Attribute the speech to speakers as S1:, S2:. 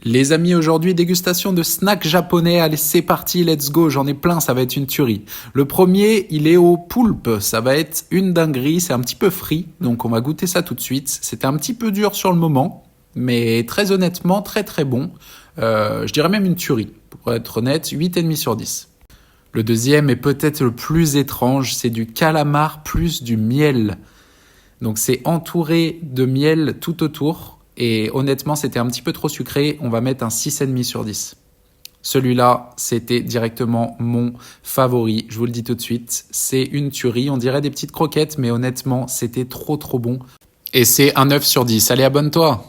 S1: Les amis, aujourd'hui, dégustation de snacks japonais. Allez, c'est parti, let's go. J'en ai plein, ça va être une tuerie. Le premier, il est au poulpe. Ça va être une dinguerie. C'est un petit peu frit, donc on va goûter ça tout de suite. C'était un petit peu dur sur le moment, mais très honnêtement, très très bon. Je dirais même une tuerie. Pour être honnête, 8,5 sur 10. Le deuxième est peut-être le plus étrange. C'est du calamar plus du miel. Donc c'est entouré de miel tout autour. Et honnêtement, c'était un petit peu trop sucré. On va mettre un 6,5 sur 10. Celui-là, c'était directement mon favori. Je vous le dis tout de suite. C'est une tuerie. On dirait des petites croquettes, mais honnêtement, c'était trop trop bon. Et c'est un 9 sur 10. Allez, abonne-toi!